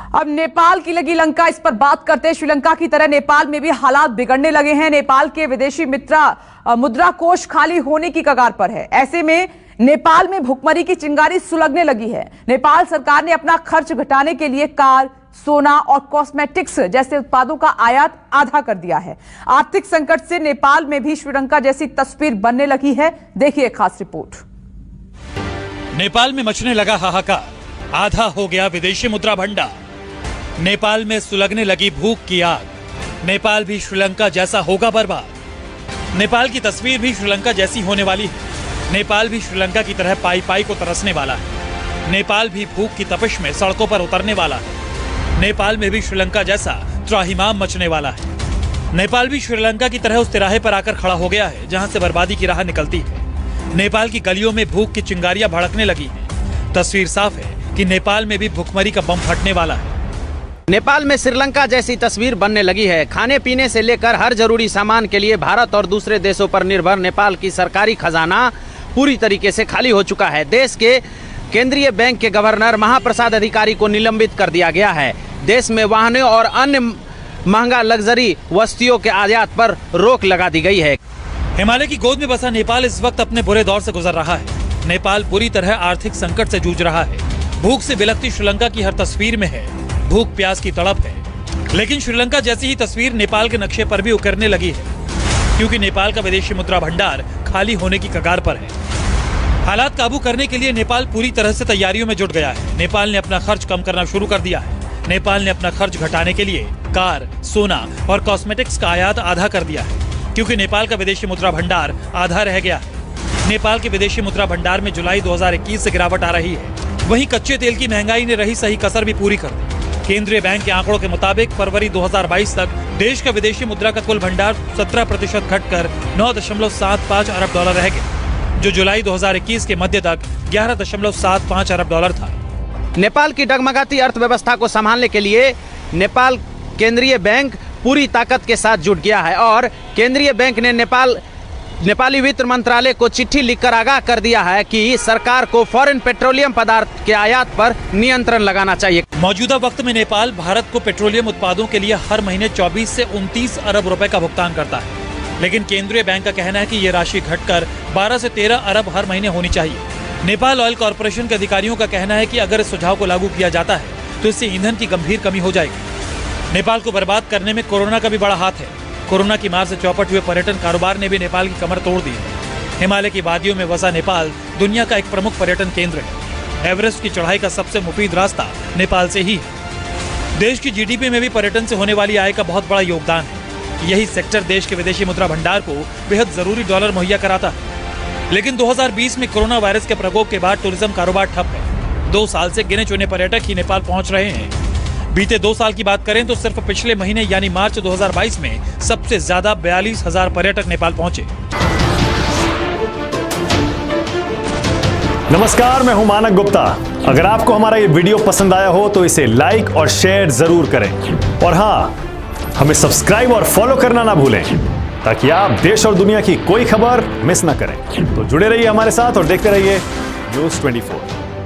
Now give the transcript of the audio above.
अब नेपाल की लगी लंका, इस पर बात करते हैं। श्रीलंका की तरह नेपाल में भी हालात बिगड़ने लगे हैं। नेपाल के विदेशी मुद्रा कोष खाली होने की कगार पर है। ऐसे में नेपाल में भुखमरी की चिंगारी सुलगने लगी है। नेपाल सरकार ने अपना खर्च घटाने के लिए कार, सोना और कॉस्मेटिक्स जैसे उत्पादों का आयात आधा कर दिया है। आर्थिक संकट से नेपाल में भी श्रीलंका जैसी तस्वीर बनने लगी है। देखिए खास रिपोर्ट। नेपाल में मचने लगा हाहाकार, आधा हो गया विदेशी मुद्रा भंडार। नेपाल में सुलगने लगी भूख की आग। नेपाल भी श्रीलंका जैसा होगा बर्बाद। नेपाल की तस्वीर भी श्रीलंका जैसी होने वाली है। नेपाल भी श्रीलंका की तरह पाई पाई को तरसने वाला है। नेपाल भी भूख की तपिश में सड़कों पर उतरने वाला है। नेपाल में भी श्रीलंका जैसा त्राहिमाम मचने वाला है। नेपाल भी श्रीलंका की तरह उस तिराहे पर आकर खड़ा हो गया है जहां से बर्बादी की राह निकलती है। नेपाल की गलियों में भूख की चिंगारियां भड़कने लगी हैं। तस्वीर साफ है कि नेपाल में भी भुखमरी का बम फटने वाला है। नेपाल में श्रीलंका जैसी तस्वीर बनने लगी है। खाने पीने से लेकर हर जरूरी सामान के लिए भारत और दूसरे देशों पर निर्भर नेपाल की सरकारी खजाना पूरी तरीके से खाली हो चुका है। देश के केंद्रीय बैंक के गवर्नर महाप्रसाद अधिकारी को निलंबित कर दिया गया है। देश में वाहनों और अन्य महंगा लग्जरी वस्तुओं के आयात पर रोक लगा दी गई है। हिमालय की गोद में बसा नेपाल इस वक्त अपने बुरे दौर से गुजर रहा है। नेपाल पूरी तरह आर्थिक संकट से जूझ रहा है। भूख से बिलखती श्रीलंका की हर तस्वीर में है भूख प्यास की तड़प है। लेकिन श्रीलंका जैसी ही तस्वीर नेपाल के नक्शे पर भी उकरने लगी है, क्योंकि नेपाल का विदेशी मुद्रा भंडार खाली होने की कगार पर है। हालात काबू करने के लिए नेपाल पूरी तरह से तैयारियों में जुट गया है। नेपाल ने अपना खर्च कम करना शुरू कर दिया है। नेपाल ने अपना खर्च घटाने के लिए कार, सोना और कॉस्मेटिक्स का आयात आधा कर दिया है, क्योंकि नेपाल का विदेशी मुद्रा भंडार आधा रह गया है। नेपाल के विदेशी मुद्रा भंडार में जुलाई 2021 से गिरावट आ रही है। वहीं कच्चे तेल की महंगाई ने रही सही कसर भी पूरी कर दी। केंद्रीय बैंक के आंकड़ों के मुताबिक फरवरी 2022 तक देश का विदेशी मुद्रा का कुल भंडार 17% घटकर 9.75 अरब डॉलर रह गया, जो जुलाई 2021 के मध्य तक 11.75 अरब डॉलर था। नेपाल की डगमगाती अर्थव्यवस्था को संभालने के लिए नेपाल केंद्रीय बैंक पूरी ताकत के साथ जुट गया है और केंद्रीय बैंक ने नेपाली वित्त मंत्रालय को चिट्ठी लिखकर आगाह कर दिया है कि सरकार को फॉरेन पेट्रोलियम पदार्थ के आयात पर नियंत्रण लगाना चाहिए। मौजूदा वक्त में नेपाल भारत को पेट्रोलियम उत्पादों के लिए हर महीने 24 से 29 अरब रुपए का भुगतान करता है, लेकिन केंद्रीय बैंक का कहना है कि ये राशि घटकर 12 से 13 अरब हर महीने होनी चाहिए। नेपाल ऑयल कॉरपोरेशन के अधिकारियों का कहना है कि अगर इस सुझाव को लागू किया जाता है तो इससे ईंधन की गंभीर कमी हो जाएगी। नेपाल को बर्बाद करने में कोरोना का भी बड़ा हाथ है। कोरोना की मार से चौपट हुए पर्यटन कारोबार ने भी नेपाल की कमर तोड़ दी है। हिमालय की वादियों में बसा नेपाल दुनिया का एक प्रमुख पर्यटन केंद्र है। एवरेस्ट की चढ़ाई का सबसे मुफीद रास्ता नेपाल से ही है। देश की जीडीपी में भी पर्यटन से होने वाली आय का बहुत बड़ा योगदान है। यही सेक्टर देश के विदेशी मुद्रा भंडार को बेहद जरूरी डॉलर मुहैया कराता है। लेकिन 2020 में कोरोना वायरस के प्रकोप के बाद टूरिज्म कारोबार ठप है। 2 साल से गिने चुने पर्यटक ही नेपाल पहुंच रहे हैं। बीते 2 साल की बात करें तो सिर्फ पिछले महीने यानी मार्च 2022 में सबसे ज्यादा 42,000 पर्यटक नेपाल पहुंचे। नमस्कार, मैं हूं मानक गुप्ता। अगर आपको हमारा ये वीडियो पसंद आया हो तो इसे लाइक और शेयर जरूर करें और हाँ, हमें सब्सक्राइब और फॉलो करना ना भूलें ताकि आप देश और दुनिया की कोई खबर मिस ना करें। तो जुड़े रहिए हमारे साथ और देखते रहिए न्यूज़ 24।